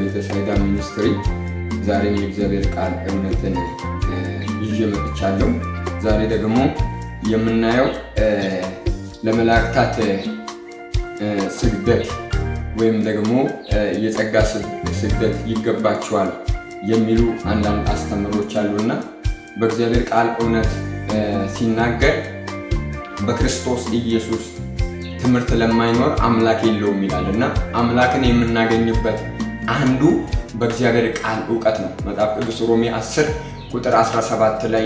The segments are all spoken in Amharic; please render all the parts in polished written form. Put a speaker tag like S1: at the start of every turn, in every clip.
S1: ከቤተሳይዳ ሚኒስትሪ ዛሬም የእግዚአብሔር ቃል እውነትን ይዤ መጥቻለሁ። ዛሬ ደግሞ የምናየው ለመላእክታት ስግደት ወይም ደግሞ የጸጋ ስግደት ይገባቸዋል የሚሉ አንዳንድ አስተምሮች አሉና በእግዚአብሔር ቃል እውነት ሲናገር በክርስቶስ ኢየሱስ ትምህርት ለማይኖር አምላክ የለውም ይላልና አምላክን የምናገኝበት አንዱ በእግዚአብሔር ቃል ዕውቀት ነው። መጽሐፍ ቅዱስ ሮሜ 10 ቁጥር 17 ላይ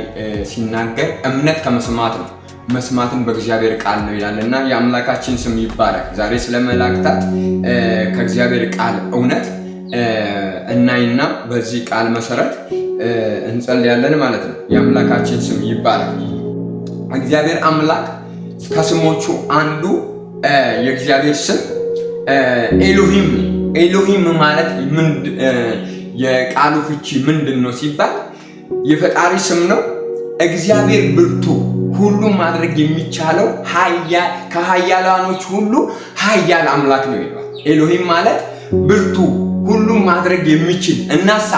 S1: ሲናገር እምነት ከመስማት ነው፣ መስማትን በእግዚአብሔር ቃል ነው ይላልና የአምላካችን ስም ይባረክ። ዛሬ ስለ መላእክታት ከእግዚአብሔር ቃል እውነት እናይና በዚህ ቃል መሰረት እንጸልያለን ማለት ነው። የአምላካችን ስም ይባረክ። እግዚአብሔር አምላክ ከስሞቹ አንዱ የእግዚአብሔር ስም ኤሎሂም። ኤሎሂም ማለት የቃሉ ፍቺ ምንድን ነው ሲባል የፈጣሪ ስም ነው። እግዚአብሔር ብርቱ፣ ሁሉም ማድረግ የሚቻለው ከኃያላኖች ሁሉ ኃያል አምላክ ነው ይላል። ኤሎሂም ማለት ብርቱ፣ ሁሉም ማድረግ የሚችል እናሳ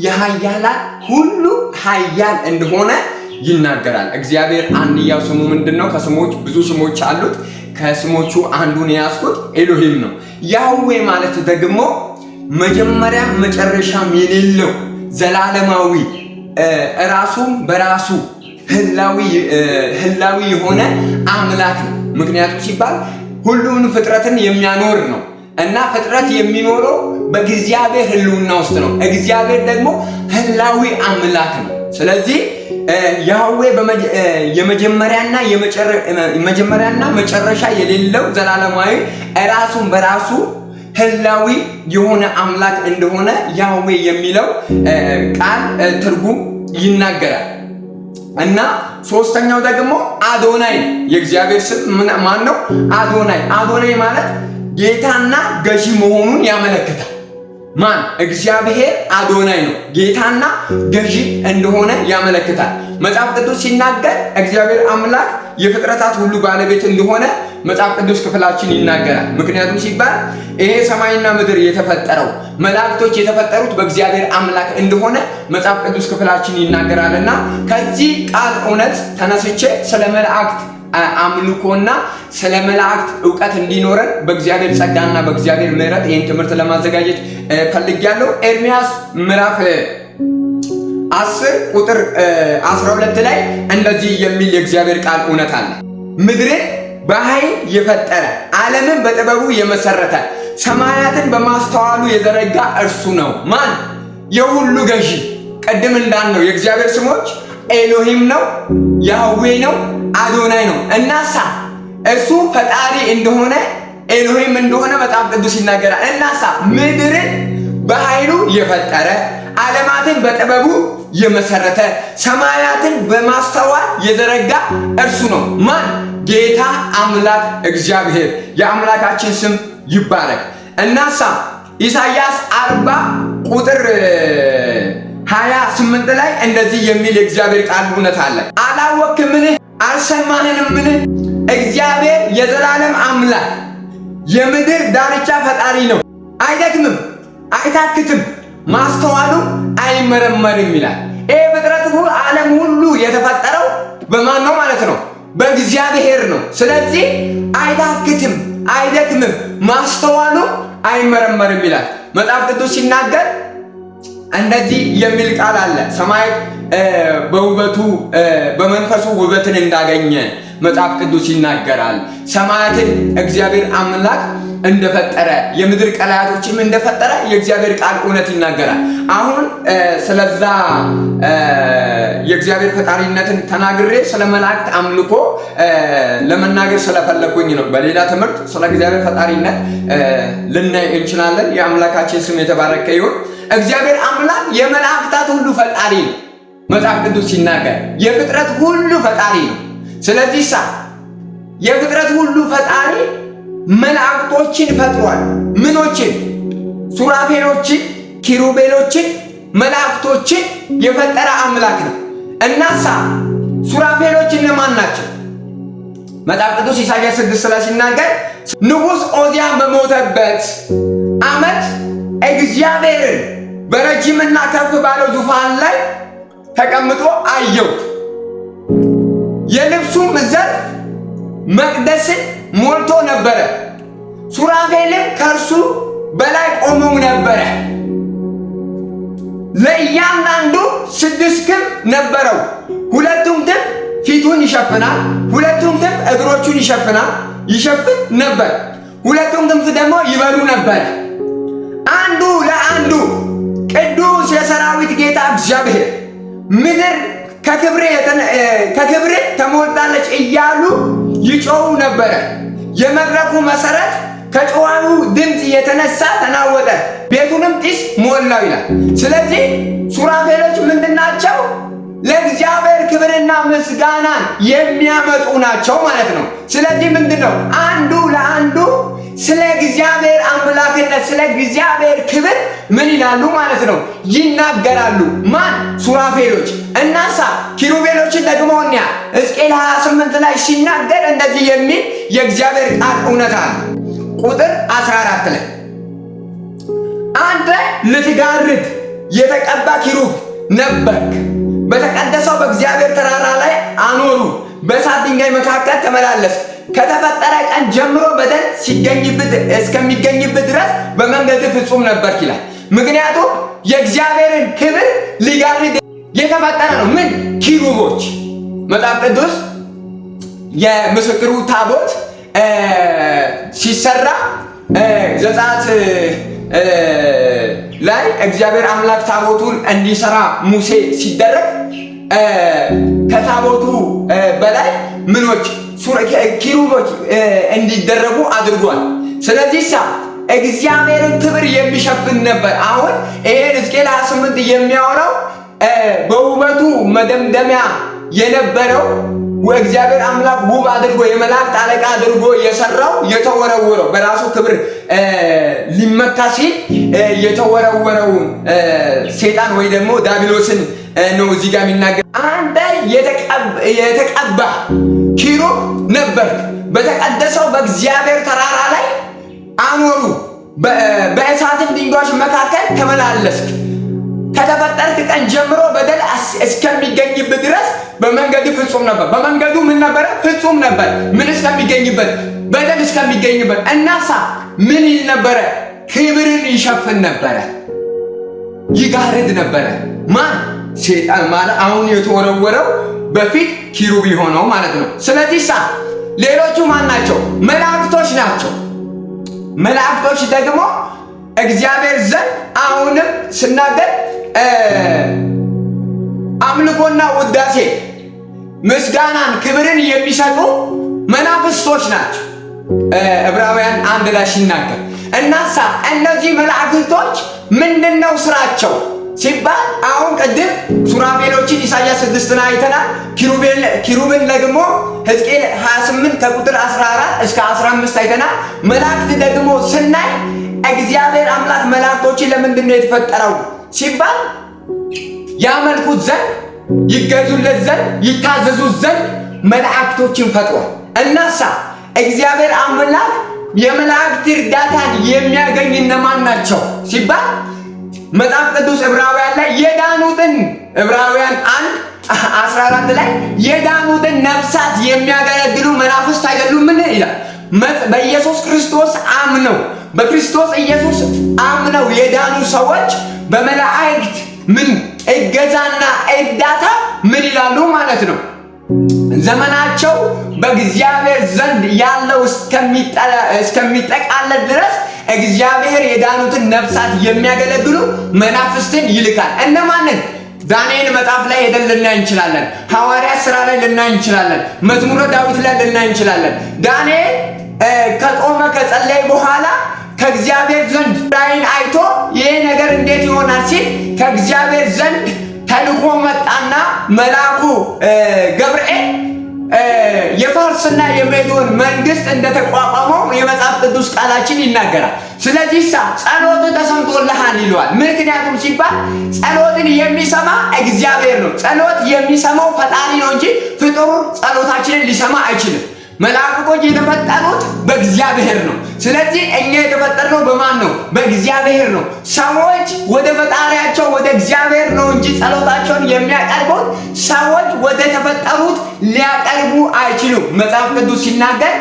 S1: የኃያላን ሁሉ ኃያል እንደሆነ ይናገራል። እግዚአብሔር አንድያው ስሙ ምንድነው? ከስሞች ብዙ ስሞች አሉት። ከስሞቹ አንዱን የያዝኩት ኤሎሂም ነው። ያህዌ ማለት ደግሞ መጀመሪያ መጨረሻም የሌለው ዘላለማዊ ራሱም በራሱ ህላዊ የሆነ አምላክ ነው። ምክንያቱም ሲባል ሁሉን ፍጥረትን የሚያኖር ነው እና ፍጥረት የሚኖረው በእግዚአብሔር ህልውና ውስጥ ነው። እግዚአብሔር ደግሞ ህላዊ አምላክ ነው። ስለዚህ ያህዌ የመጀመሪያና መጨረሻ የሌለው ዘላለማዊ ራሱን በራሱ ህላዊ የሆነ አምላክ እንደሆነ ያህዌ የሚለው ቃል ትርጉም ይናገራል። እና ሶስተኛው ደግሞ አዶናይ፣ የእግዚአብሔር ስም ማን ነው? አዶናይ። አዶናይ ማለት ጌታና ገዢ መሆኑን ያመለክታል። ማን? እግዚአብሔር አዶናይ ነው፣ ጌታና ገዢ እንደሆነ ያመለክታል። መጽሐፍ ቅዱስ ሲናገር እግዚአብሔር አምላክ የፍጥረታት ሁሉ ባለቤት እንደሆነ መጽሐፍ ቅዱስ ክፍላችን ይናገራል። ምክንያቱም ሲባል ይሄ ሰማይና ምድር የተፈጠረው መላእክቶች የተፈጠሩት በእግዚአብሔር አምላክ እንደሆነ መጽሐፍ ቅዱስ ክፍላችን ይናገራልና ከዚህ ቃል እውነት ተነስቼ ስለ መላእክት አምልኮና ስለ መላእክት ዕውቀት እንዲኖረን በእግዚአብሔር ጸጋና በእግዚአብሔር ምሕረት ይህን ትምህርት ለማዘጋጀት ፈልጌያለሁ። ኤርምያስ ምዕራፍ 10 ቁጥር 12 ላይ እንደዚህ የሚል የእግዚአብሔር ቃል እውነት አለ። ምድርን በኃይል የፈጠረ ዓለምን በጥበቡ የመሰረተ ሰማያትን በማስተዋሉ የዘረጋ እርሱ ነው። ማን? የሁሉ ገዢ። ቅድም እንዳልነው የእግዚአብሔር ስሞች ኤሎሂም ነው፣ ያህዌ ነው፣ አዶናይ ነው። እናሳ እሱ ፈጣሪ እንደሆነ ኤሎሂም እንደሆነ መጽሐፍ ቅዱስ ይናገራል። እናሳ ምድርን በኃይሉ የፈጠረ ዓለማትን በጥበቡ የመሰረተ ሰማያትን በማስተዋል የዘረጋ እርሱ ነው። ማን? ጌታ አምላክ እግዚአብሔር። የአምላካችን ስም ይባረክ። እናሳ ኢሳይያስ 40 ቁጥር 28 ላይ እንደዚህ የሚል የእግዚአብሔር ቃል እውነት አለ። አላወቅምን? አልሰማህንምን? እግዚአብሔር የዘላለም አምላክ የምድር ዳርቻ ፈጣሪ ነው። አይደክምም፣ አይታክትም፣ ማስተዋሉ አይመረመርም ይላል። ይህ ፍጥረት ሁሉ ዓለም ሁሉ የተፈጠረው በማን ነው ማለት ነው? በእግዚአብሔር ነው። ስለዚህ አይታክትም፣ አይደክምም፣ ማስተዋሉ አይመረመርም ይላል። መጽሐፍ ቅዱስ ሲናገር እንደዚህ የሚል ቃል አለ። ሰማይ በውበቱ በመንፈሱ ውበትን እንዳገኘ መጽሐፍ ቅዱስ ይናገራል። ሰማያትን እግዚአብሔር አምላክ እንደፈጠረ የምድር ቀላያቶችም እንደፈጠረ የእግዚአብሔር ቃል እውነት ይናገራል። አሁን ስለዛ የእግዚአብሔር ፈጣሪነትን ተናግሬ ስለ መላእክት አምልኮ ለመናገር ስለፈለኩኝ ነው። በሌላ ትምህርት ስለ እግዚአብሔር ፈጣሪነት ልናይ እንችላለን። የአምላካችን ስም የተባረከ ይሁን። እግዚአብሔር አምላክ የመላእክታት ሁሉ ፈጣሪ ነው። መጽሐፍ ቅዱስ ሲናገር የፍጥረት ሁሉ ፈጣሪ ነው። ስለዚህ የፍጥረት ሁሉ ፈጣሪ መላእክቶችን ፈጥሯል። ምኖችን? ሱራፌሎችን፣ ኪሩቤሎችን፣ መላእክቶችን የፈጠረ አምላክ ነው። እናሳ ሱራፌሎች እነማን ናቸው? መጽሐፍ ቅዱስ ኢሳይያስ 6 ላይ ሲናገር ንጉሥ ዖዝያን በሞተበት ዓመት እግዚአብሔርን በረጅምና ከፍ ባለው ዙፋን ላይ ተቀምጦ አየው። የልብሱም ዘርፍ መቅደስን ሞልቶ ነበረ። ሱራፌልም ከእርሱ በላይ ቆመው ነበረ። ለእያንዳንዱ 6 ክንፍ ነበረው። ሁለቱም ክንፍ ፊቱን ይሸፍናል፣ ሁለቱም ክንፍ እግሮቹን ይሸፍን ነበር። ሁለቱም ክንፍ ደግሞ ይበሉ ነበር። አንዱ ለአንዱ ቅዱስ የሰራዊት ጌታ እግዚአብሔር ምድር ከክብር ተሞልታለች እያሉ ይጮሁ ነበረ። የመድረኩ መሰረት ከጮኻው ድምፅ የተነሳ ተናወጠ፣ ቤቱንም ጢስ ሞላው ይላል። ስለዚህ ሱራፌሎች ምንድናቸው? ለእግዚአብሔር ክብርና ምስጋናን የሚያመጡ ናቸው ማለት ነው። ስለዚህ ምንድነው? አንዱ ለአንዱ ስለ እግዚአብሔር አምላክነት ስለ እግዚአብሔር ክብር ምን ይላሉ ማለት ነው? ይናገራሉ። ማን? ሱራፌሎች። እናሳ ኪሩቤሎችን ደግሞ ሕዝቅኤል 28 ላይ ሲናገር እንደዚህ የሚል የእግዚአብሔር ቃል እውነት አለ። ቁጥር 14 ላይ አንተ ልትጋርድ የተቀባ ኪሩብ ነበርክ፣ በተቀደሰው በእግዚአብሔር ተራራ ላይ አኖሩ፣ በእሳት ድንጋይ መካከል ተመላለስ። ከተፈጠረ ቀን ጀምሮ በደል እስከሚገኝበት ድረስ በመንገድ ፍጹም ነበርክ ይላል። ምክንያቱም የእግዚአብሔርን ክብር ሊጋርድ የተፈጠረ ነው። ምን? ኪሩቦች። መጽሐፍ ቅዱስ የምስክሩ ታቦት ሲሰራ ዘጸአት ላይ እግዚአብሔር አምላክ ታቦቱን እንዲሰራ ሙሴ ሲደረግ ከታቦቱ በላይ ምኖች ኪሩቦች እንዲደረጉ አድርጓል። ስለዚህ እግዚአብሔርን ክብር የሚሸፍን ነበር። አሁን ይሄን ሕዝቅኤል 28 የሚያወራው በውበቱ መደምደሚያ የነበረው እግዚአብሔር አምላክ ውብ አድርጎ የመላእክት አለቃ አድርጎ የሰራው የተወረወረው በራሱ ክብር ሊመካ ሲል የተወረወረውን ሴጣን ወይ ደግሞ ዲያብሎስን ነው እዚህ ጋር የሚናገር። አንተ የተቀባ ኪሩብ ነበር፣ በተቀደሰው በእግዚአብሔር ተራራ ላይ አኖሩ፣ በእሳትም ድንጋዮች መካከል ተመላለስክ። ከተፈጠርክ ቀን ጀምሮ በደል እስከሚገኝበት ድረስ በመንገድ ፍጹም ነበር። በመንገዱ ምን ነበረ? ፍጹም ነበር። ምን እስከሚገኝበት? በደል እስከሚገኝበት። እናሳ ምን ይል ነበረ? ክብርን ይሸፍን ነበረ፣ ይጋርድ ነበረ። ማን? ሴጣን ማለት አሁን የተወረወረው በፊት ኪሩብ የሆነው ማለት ነው። ስለዚህ ሌሎቹ ማን ናቸው? መላእክቶች ናቸው። መላእክቶች ደግሞ እግዚአብሔር ዘንድ አሁንም ስናገር አምልኮና ውዳሴ ምስጋናን ክብርን የሚሰጡ መናፍስቶች ናቸው። ዕብራውያን 1 ላይ ሲናገር እናሳ እነዚህ መላእክቶች ምንድነው ስራቸው ሲባል አሁን ቅድም ሱራፌሎችን ኢሳይያስ 6 ላይ አይተናል። ኪሩብን ደግሞ ሕዝቅኤል 28 ከቁጥር 14 እስከ 15 አይተናል። መላእክት ደግሞ ስናይ እግዚአብሔር አምላክ መላእክቶችን ለምንድን ነው የተፈጠረው ሲባል ያመልኩት ዘንድ ይገዙለት ዘንድ ይታዘዙት ዘንድ መላእክቶችን ፈጥሯል። እናሳ እግዚአብሔር አምላክ የመላእክት እርዳታን የሚያገኝ እነማን ናቸው ሲባል መጽሐፍ ቅዱስ ዕብራውያን ላይ የዳኑትን ዕብራውያን 1:14 ላይ የዳኑትን ነፍሳት የሚያገለግሉ መናፍስት አይደሉምን ይላል። በኢየሱስ ክርስቶስ አምነው በክርስቶስ ኢየሱስ አምነው የዳኑ ሰዎች በመላእክት ምን እገዛና እርዳታ ምን ይላሉ ማለት ነው? ዘመናቸው በእግዚአብሔር ዘንድ ያለው እስከሚጠቃለል ድረስ እግዚአብሔር የዳኑትን ነፍሳት የሚያገለግሉ መናፍስትን ይልካል። እነማንን? ዳንኤል መጽሐፍ ላይ ሄደን ልናይ እንችላለን። ሐዋርያት ሥራ ላይ ልናይ እንችላለን። መዝሙረ ዳዊት ላይ ልናይ እንችላለን። ዳንኤል ከጾመ ከጸለየ በኋላ ከእግዚአብሔር ዘንድ ራእይን አይቶ ይሄ ነገር እንዴት ይሆናል ሲል ከእግዚአብሔር ዘንድ ተልኮ መጣና መልአኩ ገብርኤል የፋርስና የሜዶን መንግስት እንደተቋቋመው የመጽሐፍ ቅዱስ ቃላችን ይናገራል። ስለዚህ ጸሎት ተሰምቶልሃል ይለዋል። ምክንያቱም ሲባል ጸሎትን የሚሰማ እግዚአብሔር ነው። ጸሎት የሚሰማው ፈጣሪ ነው እንጂ ፍጡር ጸሎታችንን ሊሰማ አይችልም። መላእክቶች የተፈጠሩት በእግዚአብሔር ነው። ስለዚህ እኛ የተፈጠርነው በማን ነው? በእግዚአብሔር ነው። ሰዎች ወደ ፈጣሪያቸው ወደ እግዚአብሔር ነው እንጂ ጸሎታቸውን የሚያቀርቡት ሰዎች ወደ ተፈጠሩት ሊያቀርቡ አይችሉም። መጽሐፍ ቅዱስ ሲናገር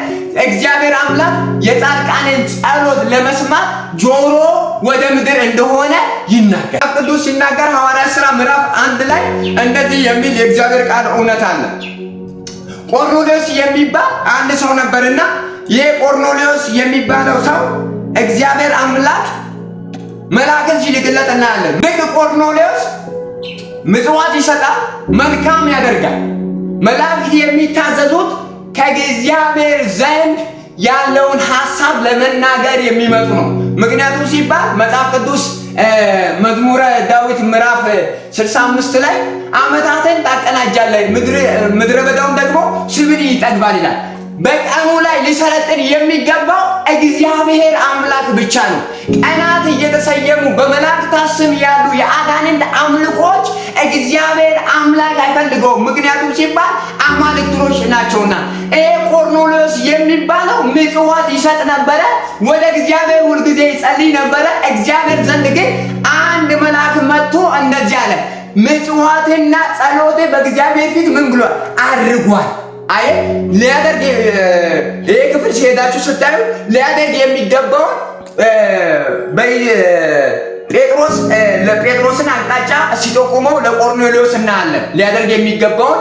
S1: እግዚአብሔር አምላክ የጻድቃንን ጸሎት ለመስማት ጆሮ ወደ ምድር እንደሆነ ይናገር። መጽሐፍ ቅዱስ ሲናገር ሐዋርያት ሥራ ምዕራፍ 1 ላይ እንደዚህ የሚል የእግዚአብሔር ቃል እውነት አለ። ቆርኔሌዎስ የሚባል አንድ ሰው ነበርና ይሄ ቆርኔሌዎስ የሚባለው ሰው እግዚአብሔር አምላክ መልአክን ሲልክለት እናያለን። ልክ ቆርኔሌዎስ ምጽዋት ይሰጣል፣ መልካም ያደርጋል። መላእክት የሚታዘዙት ከእግዚአብሔር ዘንድ ያለውን ሐሳብ ለመናገር የሚመጡ ነው። ምክንያቱም ሲባል መጽሐፍ ቅዱስ መዝሙረ ዳዊት ምዕራፍ 65 ላይ ዓመታትን ታቀናጃለህ፣ ምድረ በዳውን ደግሞ ስብን ይጠግባል ይላል። በቀኑ ላይ ሊሰለጥን የሚገባው እግዚአብሔር አምላክ ብቻ ነው። ቀናት እየተሰየሙ በመላእክት ስም ያሉ የአጋንንት አምልኮች እግዚአብሔር አምላክ አይፈልገውም። ምክንያቱም ሲባል አማልክቶች ናቸውና። ይሄ ቆርኔሌዎስ የሚባለው ምጽዋት ይሰጥ ነበረ፣ ወደ እግዚአብሔር ሁልጊዜ ይጸልይ ነበረ። እግዚአብሔር ዘንድ ግን አንድ መልአክ መጥቶ እንደዚህ አለ፣ ምጽዋትና ጸሎቴ በእግዚአብሔር ፊት ምን ብሏል? አድርጓል። አይ ሊያደርግ ይሄ ክፍል ሲሄዳችሁ ስታዩ ሊያደርግ የሚገባውን ጴጥሮስ ለጴጥሮስን አቅጣጫ ሲጠቁመው ለቆርኔሌዎስ እናያለን። ሊያደርግ የሚገባውን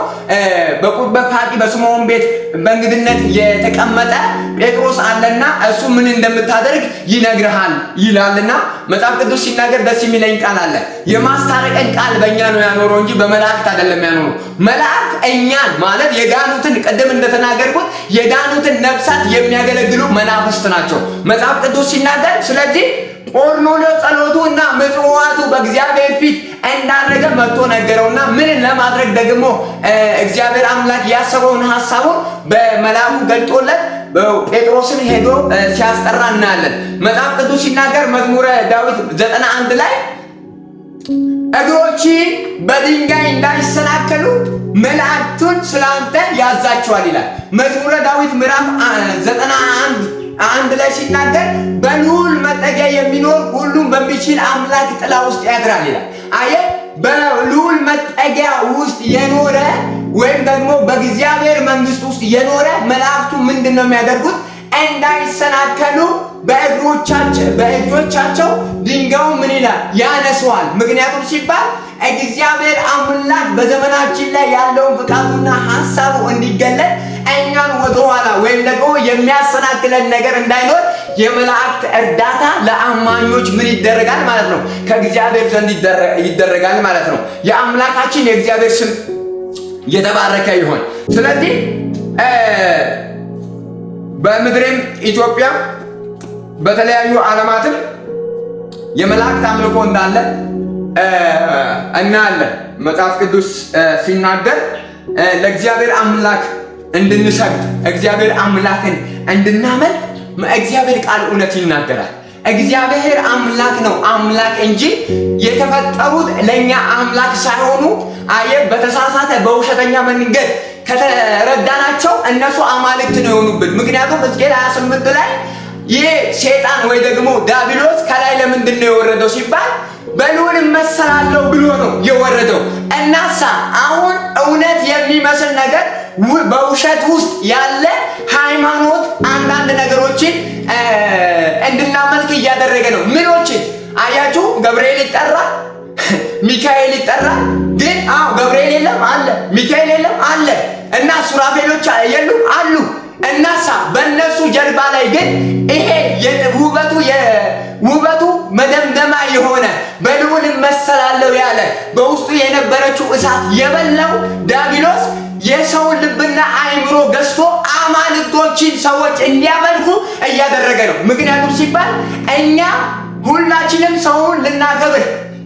S1: በፋቂ በስምዖን ቤት በእንግድነት የተቀመጠ ጴጥሮስ አለና እሱ ምን እንደምታደርግ ይነግርሃል ይላልና መጽሐፍ ቅዱስ ሲናገር ደስ የሚለኝ ቃል አለ። የማስታረቅን ቃል በእኛ ነው ያኖረው እንጂ በመላእክት አይደለም ያኖረው። መላእክት እኛን ማለት የዳኑትን ቅድም እንደተናገርኩት የዳኑትን ነፍሳት የሚያገለግሉ መናፍስት ናቸው መጽሐፍ ቅዱስ ሲናገር። ስለዚህ ቆርኔሌዎስ ጸሎቱ እና ምጽዋቱ በእግዚአብሔር ፊት እንዳደረገ መጥቶ ነገረውና ምን ለማድረግ ደግሞ እግዚአብሔር አምላክ ያሰበውን ሐሳቡን በመልአኩ ገልጦለት ጴጥሮስን ሄዶ ሲያስጠራ እናያለን። መጽሐፍ ቅዱስ ሲናገር መዝሙረ ዳዊት 91 ላይ እግሮች በድንጋይ እንዳይሰናከሉ መላእክቱን ስላንተ ያዛቸዋል ይላል። መዝሙረ ዳዊት ምዕራፍ 91 ላይ ሲናገር በልዑል መጠጊያ የሚኖር ሁሉም በሚችል አምላክ ጥላ ውስጥ ያድራል ይላል። አየ በልዑል መጠጊያ ውስጥ የኖረ ወይም ደግሞ በእግዚአብሔር መንግስት ውስጥ የኖረ መላእክቱ ምንድን ነው የሚያደርጉት? እንዳይሰናከሉ በእጆቻቸው ድንጋዩ ምን ይላል? ያነሰዋል። ምክንያቱም ሲባል እግዚአብሔር አምላክ በዘመናችን ላይ ያለውን ፍቃዱና ሐሳቡ እንዲገለጥ እኛን ወደኋላ ወይም ደግሞ የሚያሰናክለን ነገር እንዳይኖር የመላእክት እርዳታ ለአማኞች ምን ይደረጋል ማለት ነው? ከእግዚአብሔር ዘንድ ይደረጋል ማለት ነው። የአምላካችን የእግዚአብሔር ስም የተባረከ ይሆን። ስለዚህ በምድርም ኢትዮጵያ በተለያዩ ዓለማትም የመላእክት አምልኮ እንዳለ እናያለን። መጽሐፍ ቅዱስ ሲናገር ለእግዚአብሔር አምላክ እንድንሰግድ እግዚአብሔር አምላክን እንድናመልክ እግዚአብሔር ቃል እውነት ይናገራል። እግዚአብሔር አምላክ ነው አምላክ እንጂ የተፈጠሩት ለኛ አምላክ ሳይሆኑ በተሳሳተ በውሸተኛ መንገድ ከተረዳናቸው እነሱ አማልክት ነው የሆኑብን። ምክንያቱም ሕዝቅኤል 28 ላይ ይህ ሴጣን ወይ ደግሞ ዲያብሎስ ከላይ ለምንድን ነው የወረደው ሲባል በልዑል እመሰላለሁ ብሎ ነው የወረደው። እናሳ አሁን እውነት የሚመስል ነገር በውሸት ውስጥ ያለ ሃይማኖት አንዳንድ ነገሮችን እንድናመልክ እያደረገ ነው። ምኖችን አያችሁ? ገብርኤል ይጠራል፣ ሚካኤል ይጠራል። ግን ገብርኤል የለም አለ፣ ሚካኤል የለም አለ እና ሱራፌሎች የሉም አሉ። እናሳ በእነሱ ጀርባ ላይ ግን ይሄ ውበቱ መደምደማ የሆነ በልዑል እመሰላለሁ ያለ በውስጡ የነበረችው እሳት የበላው ዲያብሎስ የሰውን ልብና አእምሮ ገዝቶ አማልክቶችን ሰዎች እንዲያመልኩ እያደረገ ነው። ምክንያቱም ሲባል እኛ ሁላችንም ሰውን ልናከብር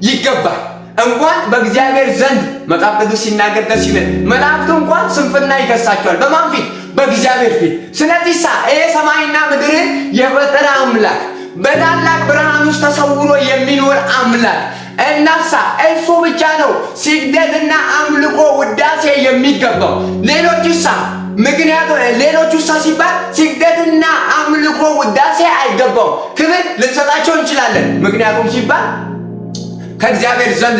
S1: ይገባል። እንኳን በእግዚአብሔር ዘንድ መጽሐፍ ቅዱስ ሲናገር ደስ ይላል። መላእክቱ እንኳን ስንፍና ይከሳቸዋል። በማን ፊት? በእግዚአብሔር ፊት። ስለዚህ ይሄ ሰማይና ምድርን የፈጠረ አምላክ በታላቅ ብርሃን ውስጥ ተሰውሮ የሚኖር አምላክ እናሳ እሱ ብቻ ነው ስግደትና አምልኮ ውዳሴ የሚገባው። ሌሎችሳ ምክንያቱም ሌሎቹ ሲባል ስግደትና አምልኮ ውዳሴ አይገባው፣ ክብር ልንሰጣቸው እንችላለን። ምክንያቱም ሲባል ከእግዚአብሔር ዘንድ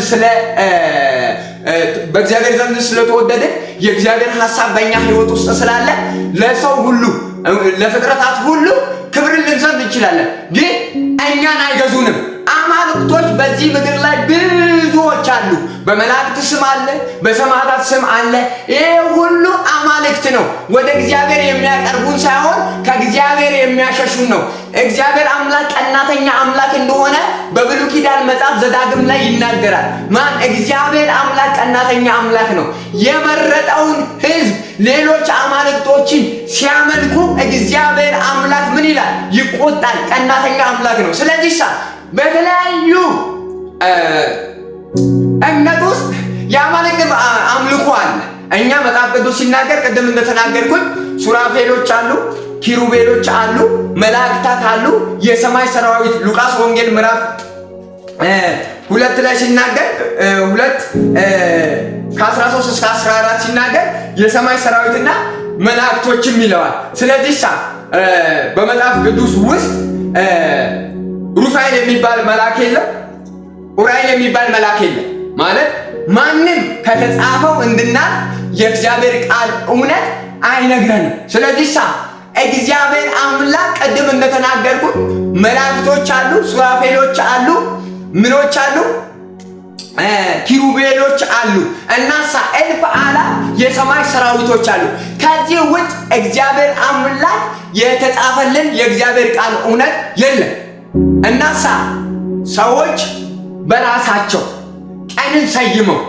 S1: በእግዚአብሔር ዘንድ ስለተወደደ የእግዚአብሔር ሐሳብ በእኛ ሕይወት ውስጥ ስላለ ለሰው ሁሉ ለፍጥረታት ሁሉ ክብርን ልንሰጥ እንችላለን። ግን እኛን አይገዙንም። አማልክቶች በዚህ ምድር ላይ ብዙዎች አሉ። በመላእክት ስም አለ፣ በሰማዕታት ስም አለ። ይሄ ሁሉ አማልክት ነው። ወደ እግዚአብሔር የሚያቀርቡን ሳይሆን ከእግዚአብሔር የሚያሸሹን ነው። እግዚአብሔር አምላክ ቀናተኛ አምላክ እንደሆነ በብሉይ ኪዳን መጽሐፍ ዘዳግም ላይ ይናገራል። ማን? እግዚአብሔር አምላክ ቀናተኛ አምላክ ነው። የመረጠውን ሕዝብ ሌሎች አማልክቶችን ሲያመልኩ እግዚአብሔር አምላክ ምን ይላል? ይቆጣል። ቀናተኛ አምላክ ነው። ስለዚህ በተለያዩ እምነት ውስጥ የአማልክት አምልኮ አለ። እኛ መጽሐፍ ቅዱስ ሲናገር ቅድም እንደተናገርኩት ሱራፌሎች አሉ፣ ኪሩቤሎች አሉ፣ መላእክታት አሉ፣ የሰማይ ሰራዊት ሉቃስ ወንጌል ምዕራፍ 2 ላይ ሲናገር 2 ከ13 እስከ 14 ሲናገር የሰማይ ሰራዊትና መላእክቶችም ይለዋል። ስለዚህ በመጽሐፍ ቅዱስ ውስጥ ሩፋኤል የሚባል መልአክ የለም፣ ኡራኤል የሚባል መልአክ የለም። ማለት ማንም ከተጻፈው እንድናል የእግዚአብሔር ቃል እውነት አይነግረንም። ስለዚህ እግዚአብሔር አምላክ ቅድም እንደተናገርኩት መላእክቶች አሉ፣ ሱራፌሎች አሉ፣ ምኖች አሉ፣ ኪሩቤሎች አሉ እና እልፍ አእላፍ የሰማይ ሰራዊቶች አሉ። ከዚህ ውጭ እግዚአብሔር አምላክ የተጻፈልን የእግዚአብሔር ቃል እውነት የለም። እና ሰዎች በራሳቸው ቀንን ሰይመው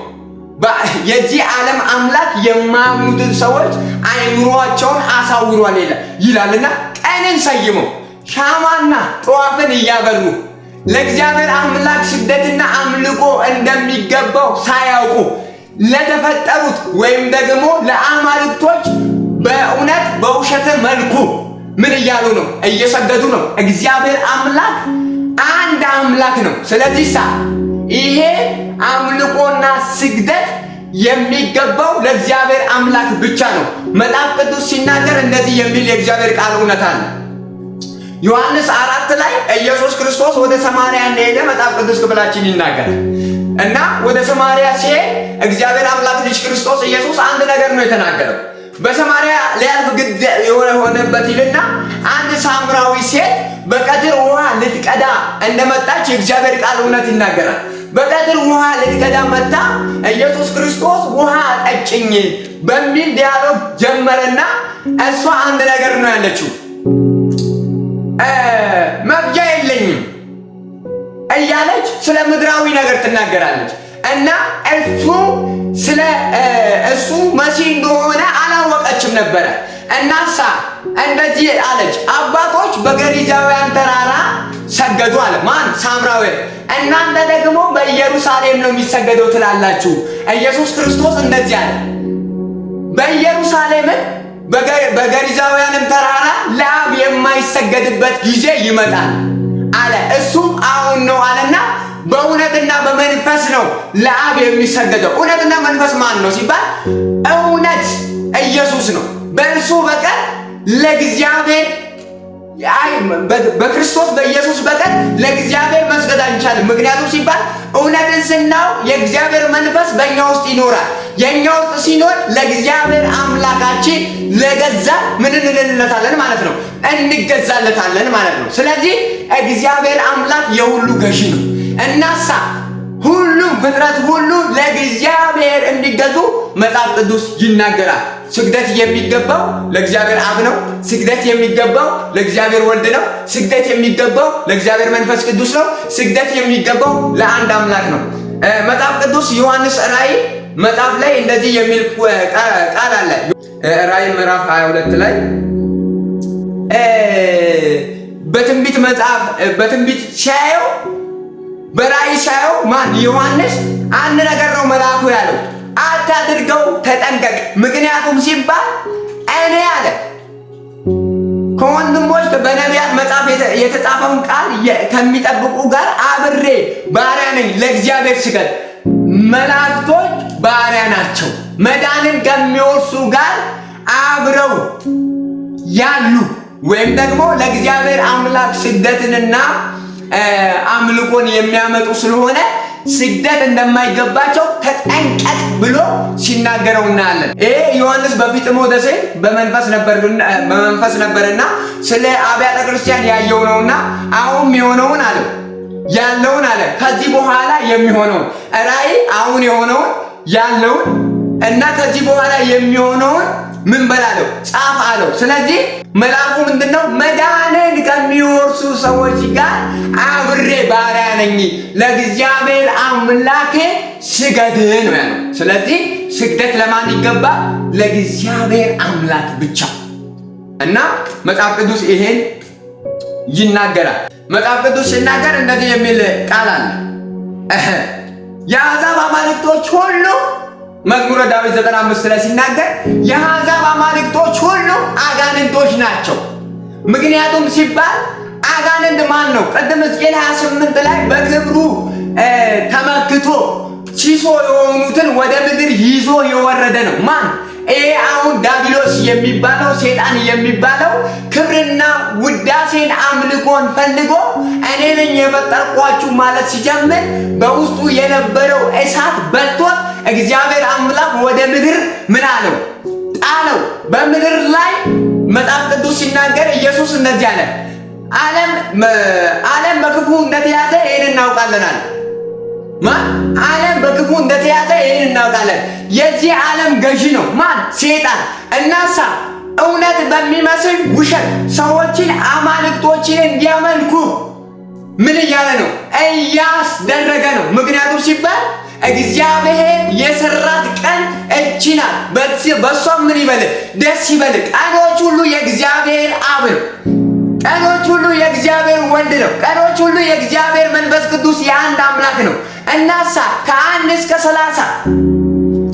S1: የዚህ ዓለም አምላክ የማያምኑትን ሰዎች አይምሯቸውን አሳውሯል ይላልና ቀንን ሰይመው ሻማና ጠዋፍን እያበሩ ለእግዚአብሔር አምላክ ስግደትና አምልኮ እንደሚገባው ሳያውቁ ለተፈጠሩት ወይም ደግሞ ለአማልክቶች በእውነት በውሸት መልኩ ምን እያሉ ነው? እየሰገዱ ነው። እግዚአብሔር አምላክ አንድ አምላክ ነው። ስለዚህ ይሄ አምልኮና ስግደት የሚገባው ለእግዚአብሔር አምላክ ብቻ ነው። መጽሐፍ ቅዱስ ሲናገር እንደዚህ የሚል የእግዚአብሔር ቃል እውነት አለ። ዮሐንስ 4 ላይ ኢየሱስ ክርስቶስ ወደ ሰማርያ እንደሄደ መጽሐፍ ቅዱስ ክፍላችን ይናገራል። እና ወደ ሰማርያ ሲሄድ እግዚአብሔር አምላክ ልጅ ክርስቶስ ኢየሱስ አንድ ነገር ነው የተናገረው። በሰማርያ ሊያልፍ ግድ የሆነበት ይልና አንድ ሳምራዊ ሴት በቀትር ውሃ ልትቀዳ እንደመጣች የእግዚአብሔር ቃል እውነት ይናገራል። በቀትር ውሃ ልትቀዳ መጣ። ኢየሱስ ክርስቶስ ውሃ ጠጭኝ በሚል ዲያሎግ ጀመረና እሷ አንድ ነገር ነው ያለችው፣ መግጃ የለኝም እያለች ስለ ምድራዊ ነገር ትናገራለች። እና እሱ መሲህ እንደሆነ አላወቀችም ነበረ። እናሳ እንደዚህ አለች፣ አባቶች በገሪዛውያን ተራራ ሰገዱ አለ። ማን? ሳምራዊ። እናንተ ደግሞ በኢየሩሳሌም ነው የሚሰገደው ትላላችሁ። ኢየሱስ ክርስቶስ እንደዚህ አለ፣ በኢየሩሳሌምም በገሪዛውያንም ተራራ ለአብ የማይሰገድበት ጊዜ ይመጣል አለ። እሱም አሁን ነው አለና በእውነትና በመንፈስ ነው ለአብ የሚሰገደው። እውነትና መንፈስ ማን ነው ሲባል እውነት ኢየሱስ ነው። በእርሱ በቀር ለእግዚአብሔር በክርስቶስ በኢየሱስ በቀር ለእግዚአብሔር መስገድ አንቻልም። ምክንያቱም ሲባል እውነትን ስናው የእግዚአብሔር መንፈስ በእኛ ውስጥ ይኖራል። የእኛ ውስጥ ሲኖር ለእግዚአብሔር አምላካችን ለገዛ ምን እንልለታለን ማለት ነው? እንገዛለታለን ማለት ነው። ስለዚህ እግዚአብሔር አምላክ የሁሉ ገዢ ነው። እናሳ ሁሉም ፍጥረት ሁሉ ለእግዚአብሔር እንዲገዙ መጽሐፍ ቅዱስ ይናገራል። ስግደት የሚገባው ለእግዚአብሔር አብ ነው። ስግደት የሚገባው ለእግዚአብሔር ወልድ ነው። ስግደት የሚገባው ለእግዚአብሔር መንፈስ ቅዱስ ነው። ስግደት የሚገባው ለአንድ አምላክ ነው። መጽሐፍ ቅዱስ ዮሐንስ ራእይ መጽሐፍ ላይ እንደዚህ የሚል ቃል አለ። ራእይ ምዕራፍ 22 ላይ በትንቢት መጽሐፍ በትንቢት ሲያየው በራእይ ሲያየው ማን? ዮሐንስ አንድ ነገር ነው መልአኩ ያለው፣ አታድርገው፣ ተጠንቀቅ። ምክንያቱም ሲባል እኔ አለ ከወንድሞች በነቢያት መጽሐፍ የተጻፈውን ቃል ከሚጠብቁ ጋር አብሬ ባሪያ ነኝ። ለእግዚአብሔር ስገድ። መላእክቶች ባሪያ ናቸው። መዳንን ከሚወርሱ ጋር አብረው ያሉ ወይም ደግሞ ለእግዚአብሔር አምላክ ስግደትንና አምልኮን የሚያመጡ ስለሆነ ስግደት እንደማይገባቸው ተጠንቀቅ ብሎ ሲናገረው እናያለን። ይሄ ዮሐንስ በፊጥሞ ደሴት በመንፈስ ነበርና ስለ አብያተ ክርስቲያን ያየው ነውና አሁን የሆነውን አለ ያለውን አለ ከዚህ በኋላ የሚሆነውን ራእይ አሁን የሆነውን ያለውን እና ከዚህ በኋላ የሚሆነውን ምን በላለው ጻፍ አለው። ስለዚህ መልአኩ ምንድነው መዳንን ከሚወርሱ ሰዎች ጋር አብሬ ባሪያ ነኝ፣ ለእግዚአብሔር አምላክ ስገድ ነው ያለው። ስለዚህ ስግደት ለማን ይገባ? ለእግዚአብሔር አምላክ ብቻ። እና መጽሐፍ ቅዱስ ይሄን ይናገራል። መጽሐፍ ቅዱስ ሲናገር እንደዚህ የሚል ቃል አለ። የአሕዛብ አማልክቶች ሁሉ መዝሙረ ዳዊት 95 ላይ ሲናገር የአሕዛብ አማልክቶች ሁሉ አጋንንቶች ናቸው። ምክንያቱም ሲባል አጋንንት ማን ነው? ቅድም ሕዝቅኤል 28 ላይ በክብሩ ተመክቶ ሲሶ የሆኑትን ወደ ምድር ይዞ የወረደ ነው። ማን? ይሄ አሁን ዲያብሎስ የሚባለው ሰይጣን የሚባለው ክብርና ውዳሴን አምልኮን ፈልጎ እኔ ነኝ የፈጠርኳችሁ ማለት ሲጀምር በውስጡ የነበረው እሳት በልቶት እግዚአብሔር አምላክ ወደ ምድር ምን አለው? ጣለው። በምድር ላይ መጽሐፍ ቅዱስ ሲናገር ኢየሱስ እንደዚህ አለ፣ ዓለም በክፉ እንደተያዘ ይህን እናውቃለናል። ዓለም በክፉ እንደተያዘ ይህን እናውቃለን። የዚህ ዓለም ገዢ ነው ማን? ሰይጣን። እናሳ እውነት በሚመስል ውሸት ሰዎችን አማልክቶችን እንዲያመልኩ ምን እያለ ነው? እያስደረገ ነው። ምክንያቱም ሲባል እግዚአብሔር የሰራት ቀን እቺ ናት። በሷም ምን ይበል? ደስ ይበል። ቀኖች ሁሉ የእግዚአብሔር አብ ነው። ቀኖች ሁሉ የእግዚአብሔር ወልድ ነው። ቀኖች ሁሉ የእግዚአብሔር መንፈስ ቅዱስ የአንድ አምላክ ነው። እናሳ ከ1 እስከ 30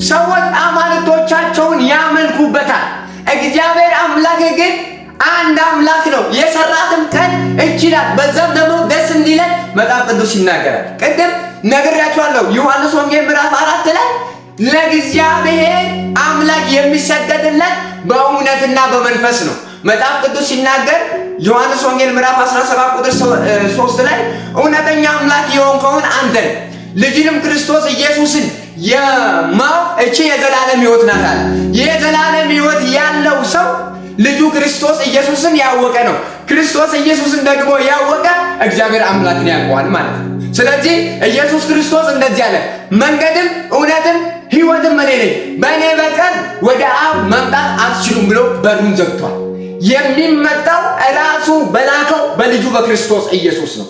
S1: ሰዎች አማልክቶቻቸውን ያመልኩበታል። እግዚአብሔር አምላክ ግን አንድ አምላክ ነው። የሰራትም ቀን እቺ ናት። በዛም ደግሞ ደስ እንዲለን መጽሐፍ ቅዱስ ይናገራል። ቅድም ነግሬያችኋለሁ። ዮሐንስ ወንጌል ምዕራፍ 4 ላይ ለእግዚአብሔር አምላክ የሚሰገድለት በእውነትና በመንፈስ ነው። መጽሐፍ ቅዱስ ሲናገር ዮሐንስ ወንጌል ምዕራፍ 17 ቁጥር 3 ላይ እውነተኛ አምላክ የሆንከውን አንተን ልጅንም ክርስቶስ ኢየሱስን የማወቅ እቺ የዘላለም ሕይወት ናት አለ። የዘላለም ሕይወት ያለው ሰው ልጁ ክርስቶስ ኢየሱስን ያወቀ ነው። ክርስቶስ ኢየሱስን ደግሞ ያወቀ እግዚአብሔር አምላክን ያውቀዋል ማለት ነው። ስለዚህ ኢየሱስ ክርስቶስ እንደዚህ አለ፣ መንገድም እውነትም ሕይወትም እኔ ነኝ፣ በእኔ በቀር ወደ አብ መምጣት አትችሉም ብሎ በሩን ዘግቷል። የሚመጣው ራሱ በላከው በልጁ በክርስቶስ ኢየሱስ ነው።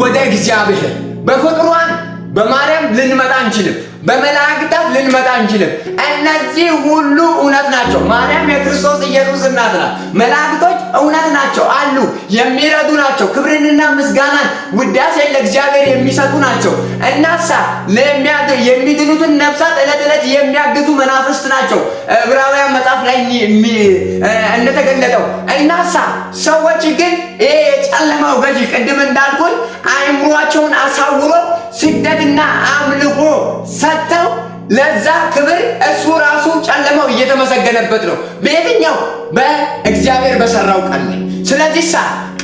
S1: ወደ እግዚአብሔር በፍጡራን በማርያም ልንመጣ አንችልም። በመላእክታት ልንመጣ አንችልም። እነዚህ ሁሉ እውነት ናቸው። ማርያም የክርስቶስ ኢየሱስ እናት ናት። መላእክቶች እውነት ናቸው አሉ፣ የሚረዱ ናቸው። ክብርንና ምስጋናን ውዳሴን ለእግዚአብሔር የሚሰጡ ናቸው። እናሳ የሚድኑትን ነፍሳት ዕለት ዕለት የሚያግዙ መናፍስት ናቸው። ዕብራውያን መጽሐፍ ላይ እንደተገለጠው እናሳ ሰዎች ግን ይሄ የጨለማው ገዢ ቅድም እንዳልኩኝ አእምሯቸውን አሳውሮ ስግደትና አምልኮ ሰጥተው ለዛ ክብር እሱ ራሱ ጨለማው እየተመሰገነበት ነው። በየትኛው? በእግዚአብሔር በሰራው ቀን ላይ። ስለዚህ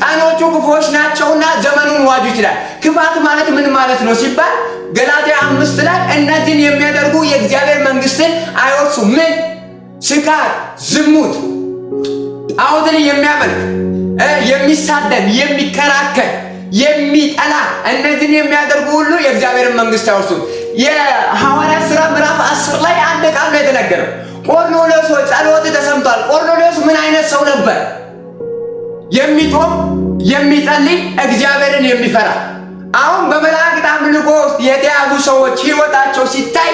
S1: ቀኖቹ ክፉዎች ናቸውና ዘመኑን ዋጁ ይችላል። ክፋት ማለት ምን ማለት ነው ሲባል ገላትያ 5 ላይ እነዚህን የሚያደርጉ የእግዚአብሔር መንግስትን አይወርሱም። ምን? ስካር፣ ዝሙት፣ ጣዖትን የሚያመልክ የሚሳደብ፣ የሚከራከር፣ የሚጠላ እነዚህን የሚያደርጉ ሁሉ የእግዚአብሔርን መንግስት አይወርሱም። የሐዋርያት ሥራ ምዕራፍ 10 ላይ አንድ ቃል ነው የተነገረው። ቆርኔሌዎስ ሆይ ጸሎት ተሰምቷል። ቆርኔሌዎስ ምን አይነት ሰው ነበር? የሚጦም የሚጸልይ እግዚአብሔርን የሚፈራ። አሁን በመላእክት አምልኮ ውስጥ የተያዙ ሰዎች ህይወታቸው ሲታይ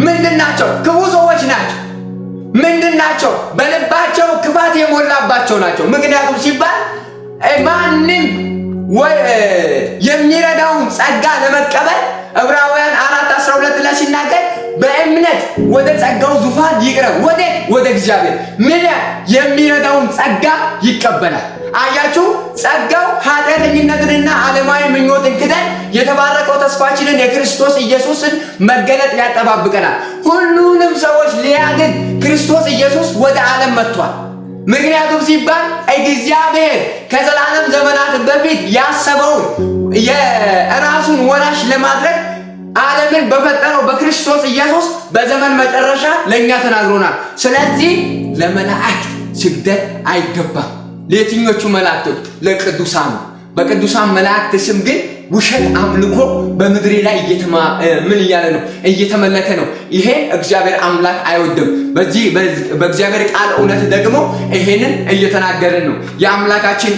S1: ምንድን ናቸው? ክፉ ሰዎች ናቸው። ምንድን ናቸው? በልባቸው ክፋት የሞላባቸው ናቸው። ምክንያቱም ሲባል ማንም የሚረዳውን ጸጋ ለመቀበል ዕብራውያን 4:12 ላይ ሲናገር በእምነት ወደ ጸጋው ዙፋን ይቅረብ። ወደ እግዚአብሔር ምን የሚረዳውን ጸጋ ይቀበላል። አያችሁ፣ ጸጋው ኃጢአተኝነትንና ዓለማዊ ምኞትን ክደን የተባረከው ተስፋችንን የክርስቶስ ኢየሱስን መገለጥ ያጠባብቀናል። ሁሉንም ሰዎች ሊያድን ክርስቶስ ኢየሱስ ወደ ዓለም መጥቷል። ምክንያቱም ሲባል እግዚአብሔር ከዘላለም ዘመናት በፊት ያሰበውን የራሱን ወራሽ ለማድረግ ዓለምን በፈጠረው በክርስቶስ ኢየሱስ በዘመን መጨረሻ ለእኛ ተናግሮናል። ስለዚህ ለመላእክት ስግደት አይገባም። ለየትኞቹ መላእክቶች? ለቅዱሳን። በቅዱሳን መላእክት ስም ግን ውሸት አምልኮ በምድሬ ላይ ምን እያለ ነው? እየተመለከ ነው። ይሄ እግዚአብሔር አምላክ አይወድም። በዚህ በእግዚአብሔር ቃል እውነት ደግሞ ይሄንን እየተናገረን ነው። የአምላካችን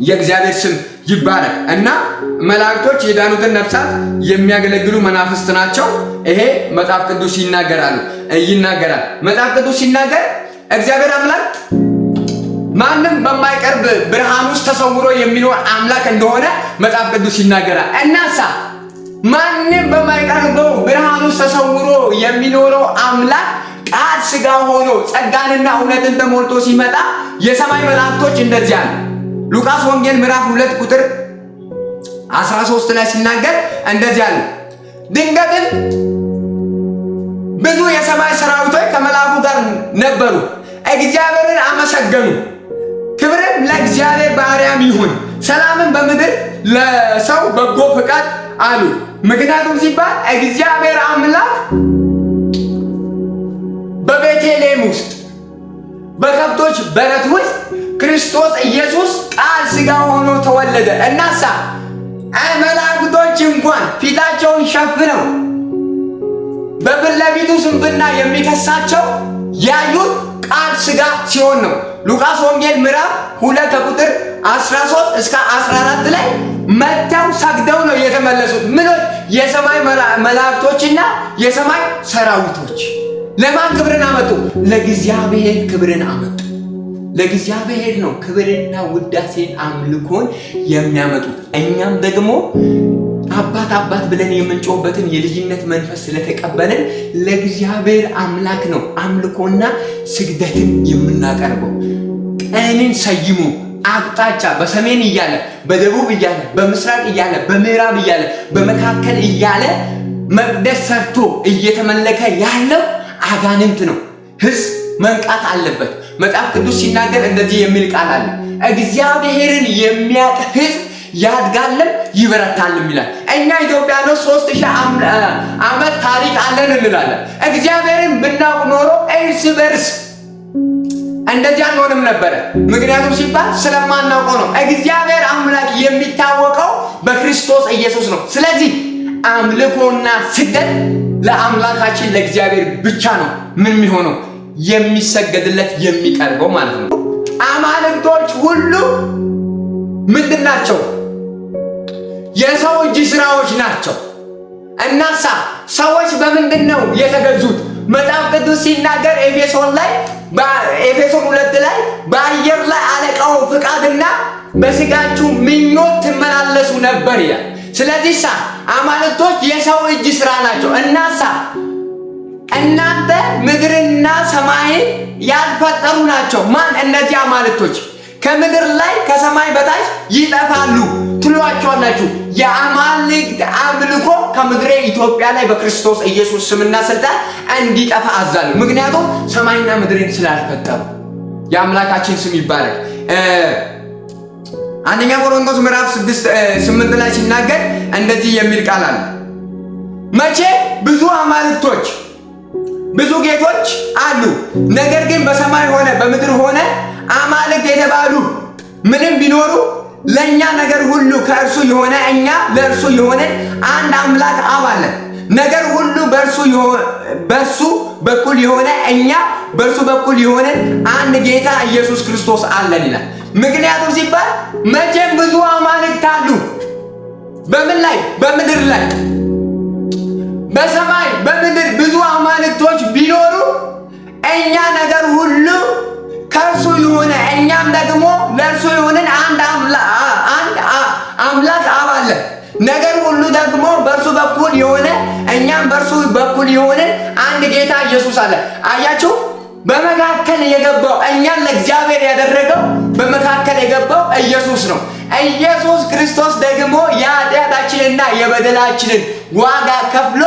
S1: የእግዚአብሔር ስም ይባረክ እና መላእክቶች የዳኑትን ነፍሳት የሚያገለግሉ መናፍስት ናቸው። ይሄ መጽሐፍ ቅዱስ ይናገራል። መጽሐፍ ቅዱስ ሲናገር እግዚአብሔር አምላክ ማንም በማይቀርብ ብርሃን ውስጥ ተሰውሮ የሚኖር አምላክ እንደሆነ መጽሐፍ ቅዱስ ይናገራል። እናሳ ማንም በማይቀርበው ብርሃን ውስጥ ተሰውሮ የሚኖረው አምላክ ቃል ሥጋ ሆኖ ጸጋንና እውነትን ተሞልቶ ሲመጣ የሰማይ መላእክቶች እንደዚያ ነው። ሉቃስ ወንጌል ምዕራፍ 2 ቁጥር 13 ላይ ሲናገር እንደዚያ ነው። ድንገትም ብዙ የሰማይ ሰራዊቶች ከመልአኩ ጋር ነበሩ፣ እግዚአብሔርን አመሰገኑ። ክብርም ለእግዚአብሔር በአርያም ይሁን፣ ሰላምን በምድር ለሰው በጎ ፈቃድ አሉ። ምክንያቱም ሲባል እግዚአብሔር አምላክ በቤተልሔም ውስጥ በከብቶች በረት ውስጥ ክርስቶስ ኢየሱስ ቃል ሥጋ ሆኖ ተወለደ። እናሳ መላእክቶች እንኳን ፊታቸውን ሸፍነው በፊት ለፊቱ ስንፍና የሚከሳቸው ያዩት ቃል ሥጋ ሲሆን ነው። ሉቃስ ወንጌል ምዕራፍ 2 ከቁጥር 13 እስከ 14 ላይ መጥተው ሰግደው ነው የተመለሱት። ምኖች? የሰማይ መላእክቶችና የሰማይ ሰራዊቶች። ለማን ክብርን አመጡ? ለእግዚአብሔር ክብርን አመጡ። ለእግዚአብሔር ነው ክብርና ውዳሴን አምልኮን የሚያመጡት። እኛም ደግሞ አባት አባት ብለን የምንጮህበትን የልጅነት መንፈስ ስለተቀበልን ለእግዚአብሔር አምላክ ነው አምልኮና ስግደትን የምናቀርበው። ቀንን ሰይሞ አቅጣጫ በሰሜን እያለ በደቡብ እያለ በምስራቅ እያለ በምዕራብ እያለ በመካከል እያለ መቅደስ ሰርቶ እየተመለከ ያለው አጋንንት ነው። ሕዝብ መንቃት አለበት። መጽሐፍ ቅዱስ ሲናገር እንደዚህ የሚል ቃል አለ። እግዚአብሔርን የሚያውቅ ሕዝብ ያድጋልም ይበረታልም ይላል። እኛ ኢትዮጵያኖች 3000 ዓመት ታሪክ አለን እንላለን። እግዚአብሔርን ብናውቅ ኖሮ እርስ በርስ እንደዚህ አንሆንም ነበረ። ምክንያቱም ሲባል ስለማናውቀው ነው። እግዚአብሔር አምላክ የሚታወቀው በክርስቶስ ኢየሱስ ነው። ስለዚህ አምልኮና ስግደት ለአምላካችን ለእግዚአብሔር ብቻ ነው ምን የሚሆነው የሚሰገድለት የሚቀርበው ማለት ነው። አማልክቶች ሁሉ ምንድን ናቸው? የሰው እጅ ስራዎች ናቸው። እናሳ ሰዎች በምንድን ነው የተገዙት? መጽሐፍ ቅዱስ ሲናገር ኤፌሶን 2 ላይ በአየር ላይ አለቃው ፍቃድና በስጋችሁ ምኞት ትመላለሱ ነበር ይላል። ስለዚህ አማልክቶች የሰው እጅ ስራ ናቸው። እናሳ እናንተ ምድርና ሰማይን ያልፈጠሩ ናቸው። ማን? እነዚህ አማልክቶች ከምድር ላይ ከሰማይ በታች ይጠፋሉ ትሏቸዋላችሁ። የአማልክት አምልኮ ከምድሬ ኢትዮጵያ ላይ በክርስቶስ ኢየሱስ ስምና ስልጣን እንዲጠፋ አዛለሁ። ምክንያቱም ሰማይና ምድርን ስላልፈጠሩ። የአምላካችን ስም ይባረክ። አንደኛ ቆሮንቶስ ምዕራፍ 8 ላይ ሲናገር እንደዚህ የሚል ቃል አለ። መቼ ብዙ አማልክቶች ብዙ ጌቶች አሉ፣ ነገር ግን በሰማይ ሆነ በምድር ሆነ አማልክት የተባሉ ምንም ቢኖሩ ለእኛ ነገር ሁሉ ከእርሱ የሆነ እኛ ለእርሱ የሆነ አንድ አምላክ አብ አለን። ነገር ሁሉ በእርሱ በኩል የሆነ እኛ በእርሱ በኩል የሆነ አንድ ጌታ ኢየሱስ ክርስቶስ አለን ይላል። ምክንያቱም ሲባል መቼም ብዙ አማልክት አሉ። በምን ላይ? በምድር ላይ። በሰማይ በምድር ብዙ አማልክቶች ቢኖሩ እኛ ነገር ሁሉ ከእርሱ የሆነ እኛም ደግሞ ለእርሱ የሆነን አንድ አምላክ አብ አለን። ነገር ሁሉ ደግሞ በእርሱ በኩል የሆነ እኛም በእርሱ በኩል የሆነን አንድ ጌታ ኢየሱስ አለ። አያችሁ፣ በመካከል የገባው እኛን ለእግዚአብሔር ያደረገው በመካከል የገባው ኢየሱስ ነው። ኢየሱስ ክርስቶስ ደግሞ የኃጢአታችንና የበደላችንን ዋጋ ከፍሎ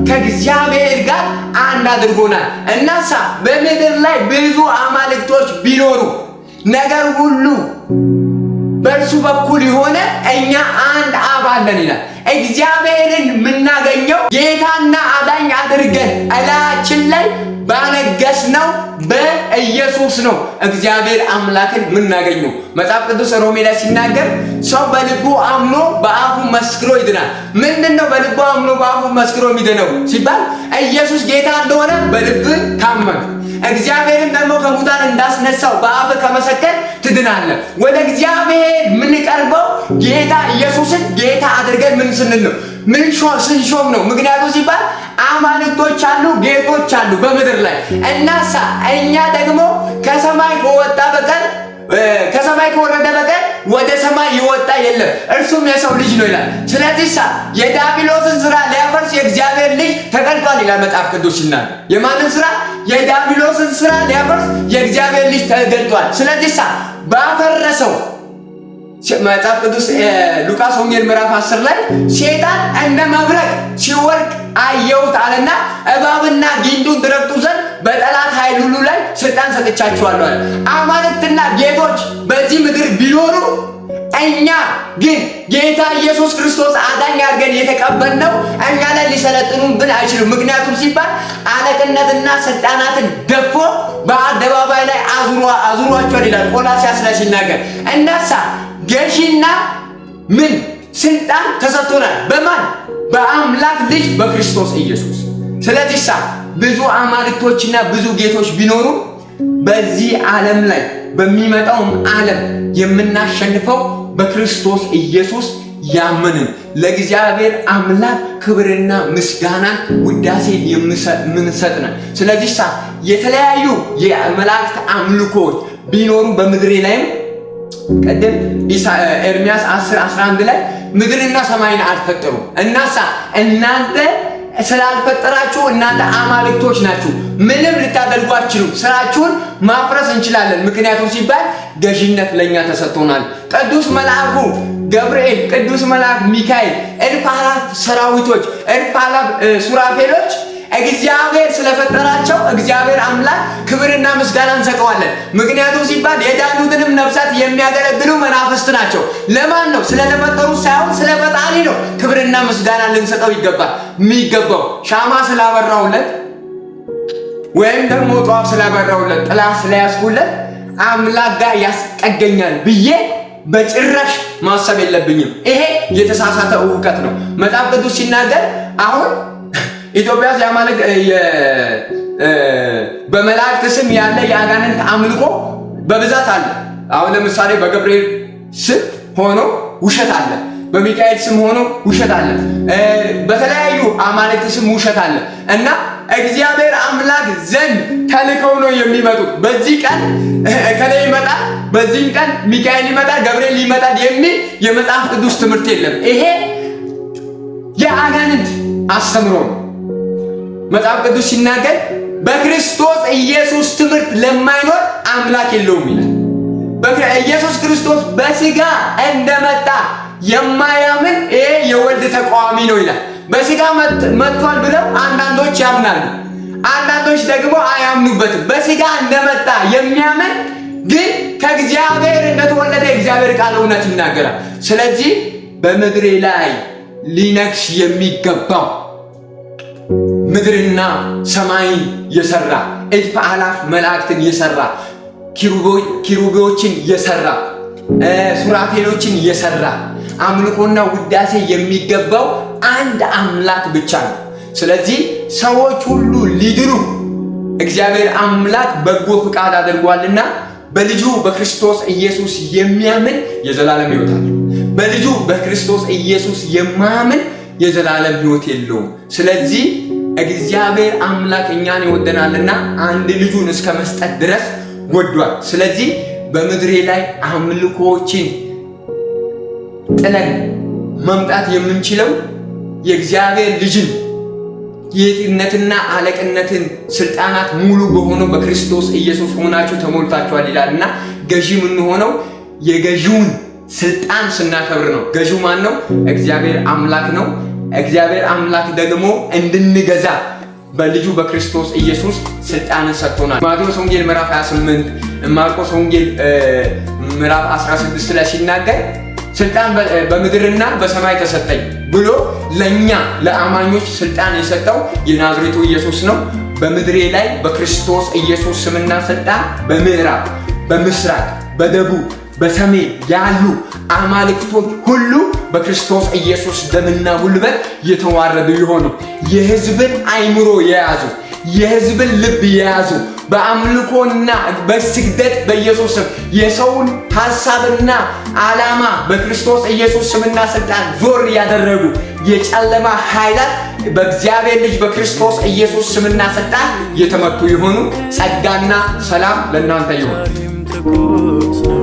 S1: ከእግዚአብሔር ጋር አንድ አድርጎናል። እናሳ በምድር ላይ ብዙ አማልክቶች ቢኖሩ ነገር ሁሉ በእርሱ በኩል የሆነ እኛ አንድ አብ አለን ይላል። እግዚአብሔርን የምናገኘው ጌታና አዳኝ አድርገን እላችን ላይ ባነገስነው በኢየሱስ ነው። እግዚአብሔር አምላክን የምናገኘው መጽሐፍ ቅዱስ ሮሜ ላይ ሲናገር ሰው በልቡ አምኖ በአፉ መስክሮ ይድናል። ምንድነው በልቡ አምኖ በአፉ መስክሮ የሚድነው ሲባል ኢየሱስ ጌታ እንደሆነ በልብ ካመንክ እግዚአብሔርን ደግሞ ከሙታን እንዳስነሳው በአፍ ከመሰከር ትድናለህ። ወደ እግዚአብሔር የምንቀርበው ጌታ ኢየሱስን ጌታ አድርገን ምን ስንል ነው? ምን ስንሾም ነው። ምክንያቱም ሲባል አማልክቶች አሉ፣ ጌቶች አሉ በምድር ላይ እናሳ እኛ ደግሞ ከሰማይ ከወጣ በቀር ከሰማይ ከወረደ በቀር ወደ ሰማይ ይወጣ የለም፣ እርሱም የሰው ልጅ ነው ይላል። ስለዚህ የዲያብሎስን ስራ ሊያፈርስ የእግዚአብሔር ልጅ ተገልጧል ይላል መጽሐፍ ቅዱስ ሲናገር። የማንን ስራ? የዲያብሎስን ስራ ሊያፈርስ የእግዚአብሔር ልጅ ተገልጧል። ስለዚህ ባፈረሰው መጽሐፍ ቅዱስ ሉቃስ ወንጌል ምዕራፍ 10 ላይ ሴጣን እንደ መብረቅ ሲወድቅ አየሁት አለና እባብና ጊንጡን ትረግጡ ዘንድ በጠላት ኃይል ሁሉ ላይ ስልጣን ሰጥቻችኋለሁ አለ። አማልክትና ጌቶች በዚህ ምድር ቢኖሩ እኛ ግን ጌታ ኢየሱስ ክርስቶስ አዳኝ አድርገን የተቀበልነው እኛ ላይ ሊሰለጥኑብን አይችሉም። ምክንያቱም ሲባል አለቅነትና ስልጣናትን ደፎ በአደባባይ ላይ አዙሯቸዋል ይላል ቆላስይስ ላይ ሲናገር። እናሳ ገዢና ምን ስልጣን ተሰጥቶናል በማን? በአምላክ ልጅ በክርስቶስ ኢየሱስ። ስለዚህ ብዙ አማልክቶችና ብዙ ጌቶች ቢኖሩ በዚህ ዓለም ላይ በሚመጣውም ዓለም የምናሸንፈው በክርስቶስ ኢየሱስ ያመንን ለእግዚአብሔር አምላክ ክብርና ምስጋናን ውዳሴን የምንሰጥ ነን። ስለዚህ የተለያዩ የመላእክት አምልኮች ቢኖሩ በምድሬ ላይም ቀደም ኤርምያስ 10:11 ላይ ምድርና ሰማይን አልፈጠሩም እናሳ እናንተ ስላልፈጠራችሁ እናንተ አማልክቶች ናችሁ፣ ምንም ልታደርጉ አትችሉም፣ ስራችሁን ማፍረስ እንችላለን። ምክንያቱም ሲባል ገዥነት ለኛ ተሰጥቶናል። ቅዱስ መልአኩ ገብርኤል፣ ቅዱስ መልአክ ሚካኤል፣ እልፍ አእላፍ ሰራዊቶች፣ እልፍ አእላፍ ሱራፌሎች እግዚአብሔር ስለፈጠራቸው እግዚአብሔር አምላክ ክብርና ምስጋና እንሰጠዋለን። ምክንያቱም ሲባል የዳኑትንም ነፍሳት የሚያገለግሉ መናፍስት ናቸው። ለማን ነው? ስለተፈጠሩ ሳይሆን ስለ ፈጣሪ ነው ክብርና ምስጋና ልንሰጠው ይገባል። የሚገባው ሻማ ስላበራውለት ወይም ደግሞ ጧፍ ስላበራውለት ጥላ ስለያዝኩለት አምላክ ጋር ያስጠገኛል ብዬ በጭራሽ ማሰብ የለብኝም። ይሄ የተሳሳተ እውቀት ነው። መጽሐፍ ቅዱስ ሲናገር አሁን ኢትዮጵያ ሲያማልክ በመላእክት ስም ያለ የአጋንንት አምልኮ በብዛት አለ። አሁን ለምሳሌ በገብርኤል ስም ሆኖ ውሸት አለ፣ በሚካኤል ስም ሆኖ ውሸት አለ፣ በተለያዩ አማልክት ስም ውሸት አለ እና እግዚአብሔር አምላክ ዘንድ ተልከው ነው የሚመጡት። በዚህ ቀን ከላይ ይመጣል፣ በዚህ ቀን ሚካኤል ይመጣል፣ ገብርኤል ይመጣል የሚል የመጽሐፍ ቅዱስ ትምህርት የለም። ይሄ የአጋንንት አስተምሮ ነው። መጽሐፍ ቅዱስ ሲናገር በክርስቶስ ኢየሱስ ትምህርት ለማይኖር አምላክ የለውም ይላል። ኢየሱስ ክርስቶስ በስጋ እንደመጣ የማያምን ይሄ የወልድ ተቃዋሚ ነው ይላል። በስጋ መጥቷል ብለው አንዳንዶች ያምናሉ፣ አንዳንዶች ደግሞ አያምኑበትም። በስጋ እንደመጣ የሚያምን ግን ከእግዚአብሔር እንደተወለደ እግዚአብሔር ቃል እውነት ይናገራል። ስለዚህ በምድሬ ላይ ሊነግስ የሚገባው ምድርና ሰማይን የሰራ እልፍ አእላፍ መላእክትን የሰራ ኪሩቤዎችን የሰራ ሱራፌሎችን የሰራ አምልኮና ውዳሴ የሚገባው አንድ አምላክ ብቻ ነው። ስለዚህ ሰዎች ሁሉ ሊድኑ እግዚአብሔር አምላክ በጎ ፍቃድ አድርጓልና በልጁ በክርስቶስ ኢየሱስ የሚያምን የዘላለም ሕይወት አለው። በልጁ በክርስቶስ ኢየሱስ የማያምን የዘላለም ሕይወት የለውም። ስለዚህ እግዚአብሔር አምላክ እኛን ይወደናልና አንድ ልጁን እስከ መስጠት ድረስ ወዷል። ስለዚህ በምድሬ ላይ አምልኮዎችን ጥለን መምጣት የምንችለው የእግዚአብሔር ልጅን ጌትነትና አለቅነትን ስልጣናት ሙሉ በሆነው በክርስቶስ ኢየሱስ ሆናችሁ ተሞልታችኋል ይላልና ገዢ የምንሆነው የገዢውን ስልጣን ስናከብር ነው። ገዢው ማን ነው? እግዚአብሔር አምላክ ነው። እግዚአብሔር አምላክ ደግሞ እንድንገዛ በልጁ በክርስቶስ ኢየሱስ ስልጣንን ሰጥቶናል። ማቴዎስ ወንጌል ምዕራፍ 28 ማርቆስ ወንጌል ምዕራፍ 16 ላይ ሲናገር ስልጣን በምድርና በሰማይ ተሰጠኝ ብሎ ለኛ ለአማኞች ስልጣን የሰጠው የናዝሬቱ ኢየሱስ ነው። በምድሬ ላይ በክርስቶስ ኢየሱስ ስምና ስልጣን በምዕራብ፣ በምስራቅ፣ በደቡብ፣ በሰሜን ያሉ አማልክቶች ሁሉ በክርስቶስ ኢየሱስ ደምና ጉልበት የተዋረዱ የሆኑ የሕዝብን አይምሮ የያዙ የሕዝብን ልብ የያዙ በአምልኮና በስግደት በኢየሱስ ስም የሰውን ሐሳብና ዓላማ በክርስቶስ ኢየሱስ ስምና ስልጣን ዞር ያደረጉ የጨለማ ኃይላት በእግዚአብሔር ልጅ በክርስቶስ ኢየሱስ ስምና ስልጣን የተመቱ የሆኑ ጸጋና ሰላም ለእናንተ ይሁን።